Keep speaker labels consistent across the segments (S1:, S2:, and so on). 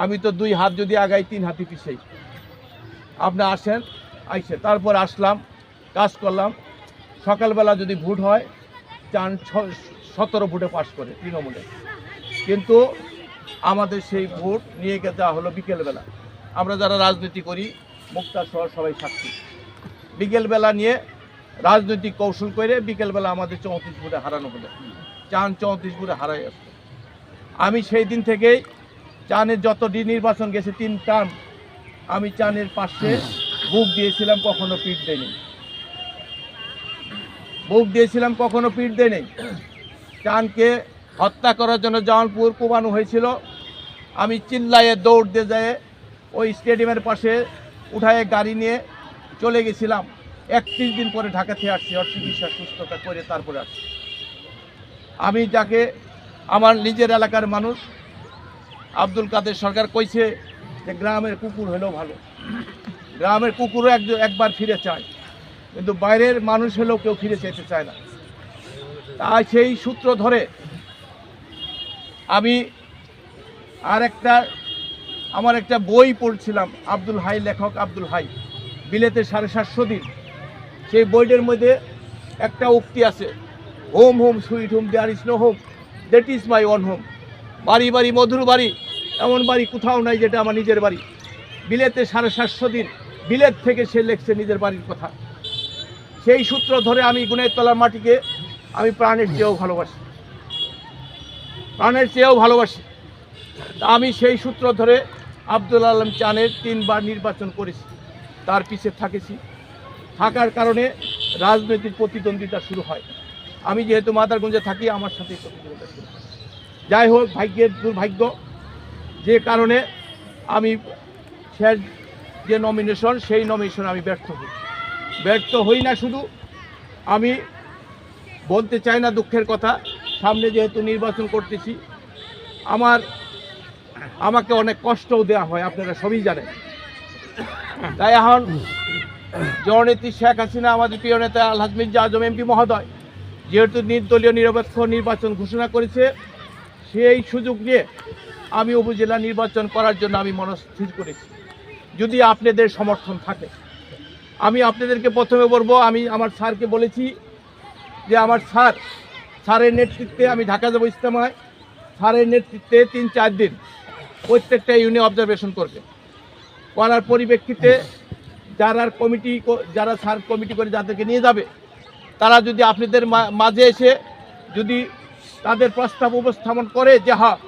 S1: আমি তো 2 হাত যদি আগাই 3 হাতই পিছাই। আপনি আসেন, আইসে তারপর আসলাম, কাজ করলাম। সকালবেলা যদি ভোট হয়, চান 17 ভোটে পাস করে তৃণমূলে, কিন্তু আমাদের সেই ভোট নিয়ে যাওয়া হলো বিকেলবেলা। আমরা যারা রাজনীতি করি, মুক্তার সহ সবাই সাক্ষী, বিকেলবেলা নিয়ে রাজনৈতিক কৌশল করে বিকেলবেলা আমাদের 34 ভোটে হারানো হলো। চান 34 ভোটে হারাই আসতো। আমি সেই দিন থেকেই চানের যত নির্বাচন গেছে 3 টার্ম, আমি চানের পাশে বুক দিয়েছিলাম, কখনো পিঠ দেয়নি। বুক দিয়েছিলাম, কখনো পিঠ দেয়নি। চানকে হত্যা করার জন্য জামালপুর কোবানো হয়েছিল, আমি চিল্লায়ে দৌড় দিয়ে যায় ওই স্টেডিয়ামের পাশে উঠায় গাড়ি নিয়ে চলে গেছিলাম। 31 দিন পরে ঢাকা থেকে আসছি, চিকিৎসা সুস্থতা করে তারপরে আসছি। আমি যাকে আমার নিজের এলাকার মানুষ আব্দুল কাদের সরকার কইছে যে গ্রামের কুকুর হলেও ভালো, গ্রামের কুকুরও একবার ফিরে চায়, কিন্তু বাইরের মানুষ হলেও কেউ ফিরে যেতে চায় না। তাই সেই সূত্র ধরে আমি আমার একটা বই পড়ছিলাম, আব্দুল হাই, লেখক আব্দুল হাই, বিলেতে 750 দিন। সেই বইটার মধ্যে একটা উক্তি আছে, home home sweet home, there is no home, that is my own home. বাড়ি বাড়ি মধুর বাড়ি, এমন বাড়ি কোথাও নাই যেটা আমার নিজের বাড়ি। বিলেতে 750 দিন, বিলেত থেকে সে লেখছে নিজের বাড়ির কথা। সেই সূত্র ধরে আমি গুনের তলার মাটিকে আমি প্রাণের চেয়েও ভালোবাসি, প্রাণের চেয়েও ভালোবাসি। আমি সেই সূত্র ধরে আব্দুল আলম চানের 3 বার নির্বাচন করেছি, তার পিছে থাকার কারণে রাজনৈতিক প্রতিদ্বন্দ্বিতা শুরু হয়। আমি যেহেতু মাদারগঞ্জে থাকি, আমার সাথে প্রতিদ্বন্দ্বিতা শুরু হয়। যাই হোক, ভাগ্যের দুর্ভাগ্য, যে কারণে আমি শেষ যে নমিনেশন, সেই নমিনেশন আমি ব্যর্থ হই না। শুধু আমি বলতে চাই না দুঃখের কথা, সামনে যেহেতু নির্বাচন করতেছি, আমাকে অনেক কষ্টও দেওয়া হয়, আপনারা সবই জানেন। তাই এখন জননেত্রী শেখ হাসিনা, আমাদের প্রিয় নেতা আলহাজ মির্জা আজম এমপি মহোদয় যেহেতু নির্দলীয় নিরপেক্ষ নির্বাচন ঘোষণা করেছে, সেই সুযোগ নিয়ে আমি উপজেলা নির্বাচন করার জন্য আমি মনস্থির করেছি। যদি আপনাদের সমর্থন থাকে, আমি আপনাদেরকে প্রথমে বলবো, আমি আমার স্যারকে বলেছি যে আমার স্যারের নেতৃত্বে আমি ঢাকা যাবো ইজতেমায়, স্যারের নেতৃত্বে 3-4 দিন প্রত্যেকটা ইউনিয়ন অবজারভেশন করবে। করার পরিপ্রেক্ষিতে যারা স্যার কমিটি করে যাদেরকে নিয়ে যাবে, তারা যদি আপনাদের মাঝে এসে যদি তাদের প্রস্তাব উপস্থাপন করে যে হ্যাঁ,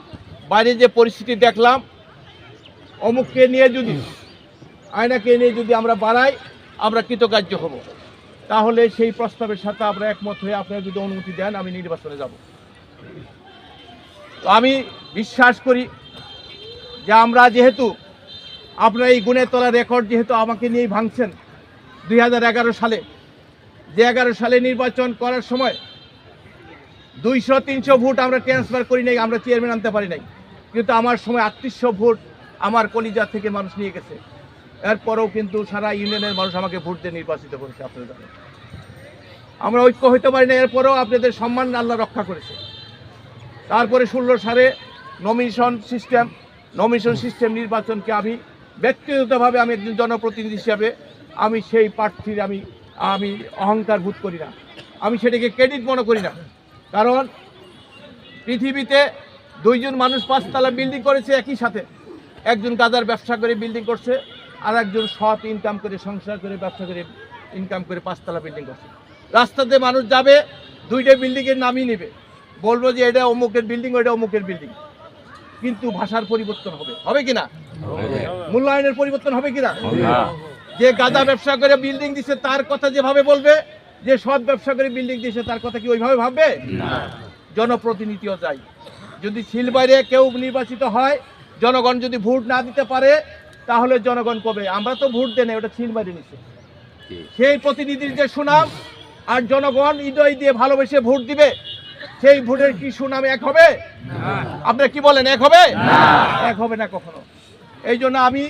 S1: বাইরে যে পরিস্থিতি দেখলাম, অমুককে নিয়ে যদি, আয়নাকে নিয়ে যদি আমরা বাড়াই, আমরা কৃতকার্য হব, তাহলে সেই প্রস্তাবের সাথে আমরা একমত হয়ে আপনারা যদি অনুমতি দেন, আমি নির্বাচনে যাব। তো আমি বিশ্বাস করি যে আমরা যেহেতু আপনারা এই গুণের তলা রেকর্ড যেহেতু আমাকে নিয়েই ভাঙছেন, 2011 সালে, যে 11 সালে নির্বাচন করার সময় 200-300 ভোট আমরা ট্রান্সফার করি নাই, আমরা চেয়ারম্যান আনতে পারি নাই, কিন্তু আমার সময় 3800 ভোট আমার কলিজা থেকে মানুষ নিয়ে গেছে। এরপরেও কিন্তু সারা ইউনিয়নের মানুষ আমাকে ভোট দিয়ে নির্বাচিত করেছে। আপনারা জানেন আমরা ঐক্য হইতে পারি না, এরপরেও আপনাদের সম্মান আল্লাহ রক্ষা করেছে। তারপরে 16 সালে নমিনেশন সিস্টেম নির্বাচনকে আমি ব্যক্তিগতভাবে, আমি একজন জনপ্রতিনিধি হিসাবে আমি সেই প্রার্থীর আমি অহংকার বোধ করি না, আমি সেটাকে ক্রেডিট মনে করি না। কারণ পৃথিবীতে 2 জন মানুষ 5 তলা বিল্ডিং করেছে একই সাথে, একজন গাজার ব্যবসা করে বিল্ডিং করছে, আর একজন সৎ ইনকাম করে, সংসার করে, ব্যবসা করে ইনকাম করে 5 তলা বিল্ডিং করছে। রাস্তাতে মানুষ যাবে, 2টা বিল্ডিংয়ের নামই নেবে, বলবো যে এটা অমুকের বিল্ডিং, ওইটা অমুকের বিল্ডিং, কিন্তু ভাষার পরিবর্তন হবে কিনা, মূল্যায়নের পরিবর্তন হবে কিনা। যে গাঁজা ব্যবসা করে বিল্ডিং দিছে তার কথা যেভাবে বলবে, যে সৎ ব্যবসা করে বিল্ডিং দিছে তার কথা কি ওইভাবে ভাববে? জনপ্রতিনিধিও চাই, যদি সিল বাইরে কেউ নির্বাচিত হয়, জনগণ যদি ভোট না দিতে পারে, তাহলে জনগণ কবে আমরা তো ভোট দেন, ওটা সিল বাইরে নিচ্ছে, সেই প্রতিনিধির যে সুনাম আর জনগণ হৃদয় দিয়ে ভালোবেসে ভোট দিবে, সেই ভোটের কি সুনাম এক হবে? আপনারা কি বলেন, এক হবে? এক হবে না কখনো। এই জন্য আমি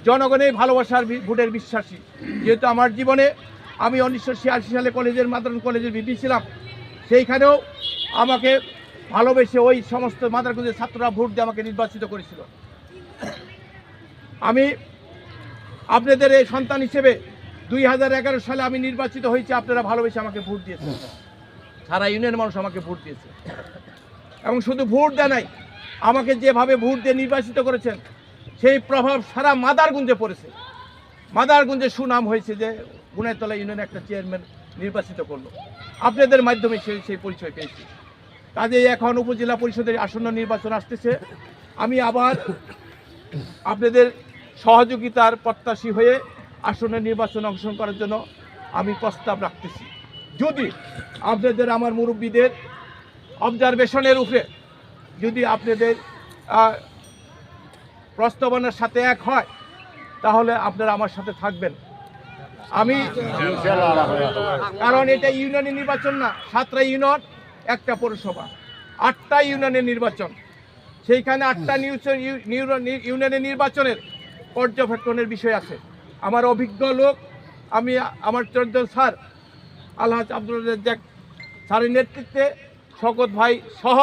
S1: জনগণের ভালোবাসার ভোটের বিশ্বাসী। যেহেতু আমার জীবনে আমি 1986 সালে মাদারগঞ্জ কলেজের ভিপি ছিলাম, সেইখানেও আমাকে ভালোবেসে ওই সমস্ত মাদারগঞ্জের ছাত্ররা ভোট দিয়ে আমাকে নির্বাচিত করেছিল। আমি আপনাদের এই সন্তান হিসেবে 2011 সালে আমি নির্বাচিত হয়েছি, আপনারা ভালোবেসে আমাকে ভোট দিয়েছেন, সারা ইউনিয়নের মানুষ আমাকে ভোট দিয়েছে। এবং শুধু ভোট দেয় নাই, আমাকে যেভাবে ভোট দিয়ে নির্বাচিত করেছেন সেই প্রভাব সারা মাদারগঞ্জে পড়েছে। মাদারগঞ্জে সুনাম হয়েছে যে গুনাইতলা ইউনিয়নে একটা চেয়ারম্যান নির্বাচিত করলো, আপনাদের মাধ্যমে সেই পরিচয় পেয়েছি। কাজেই এখন উপজেলা পরিষদের আসন্ন নির্বাচন আসতেছে, আমি আবার আপনাদের সহযোগিতার প্রত্যাশী হয়ে আসন্ন নির্বাচনে অংশগ্রহণ করার জন্য আমি প্রস্তাব রাখতেছি। যদি আপনাদের আমার মুরব্বীদের অবজারভেশনের উপরে যদি আপনাদের প্রস্তাবনার সাথে এক হয় তাহলে আপনারা আমার সাথে থাকবেন। আমি কারণ এটা ইউনিয়নের নির্বাচন না, 7টা ইউনিয়ন, একটা পৌরসভা, 8টা ইউনিয়নের নির্বাচন। সেইখানে 8টা ইউনিয়নের নির্বাচনের পর্যবেক্ষণের বিষয় আছে। আমার অভিজ্ঞ লোক, আমি আমার চন্দ্র স্যার আলহাজ আব্দুল রাজ্জাক স্যারের নেতৃত্বে শওকত ভাই সহ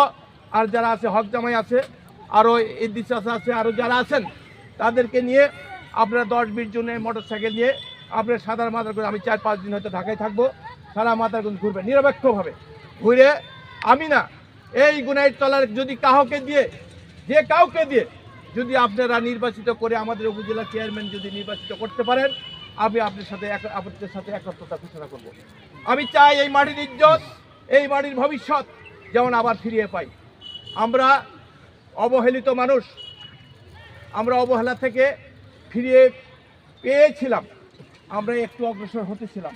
S1: আর যারা আছে, হক জামাই আছে, আরও ইদ্দিস আছে, আরও যারা আছেন তাদেরকে নিয়ে আপনারা 10-20 জনের মোটরসাইকেল নিয়ে আপনার সাধারণ মাদারগঞ্জ, আমি 4-5 দিন হয়তো ঢাকায় থাকবো, সারা মাদারগঞ্জ ঘুরবেন নিরপেক্ষভাবে। ঘুরে আমি না এই গুনাইতলার যদি কাউকে দিয়ে, যে কাউকে দিয়ে যদি আপনারা নির্বাচিত করে আমাদের উপজেলা চেয়ারম্যান যদি নির্বাচিত করতে পারেন, আমি আপনাদের সাথে একত্রতা ঘোষণা করব। আমি চাই এই মাটির ইজ্জত, এই মাটির ভবিষ্যৎ যেমন আবার ফিরিয়ে পাই। আমরা অবহেলিত মানুষ, আমরা অবহেলা থেকে ফিরিয়ে পেয়েছিলাম, আমরা একটু অগ্রসর হতেছিলাম।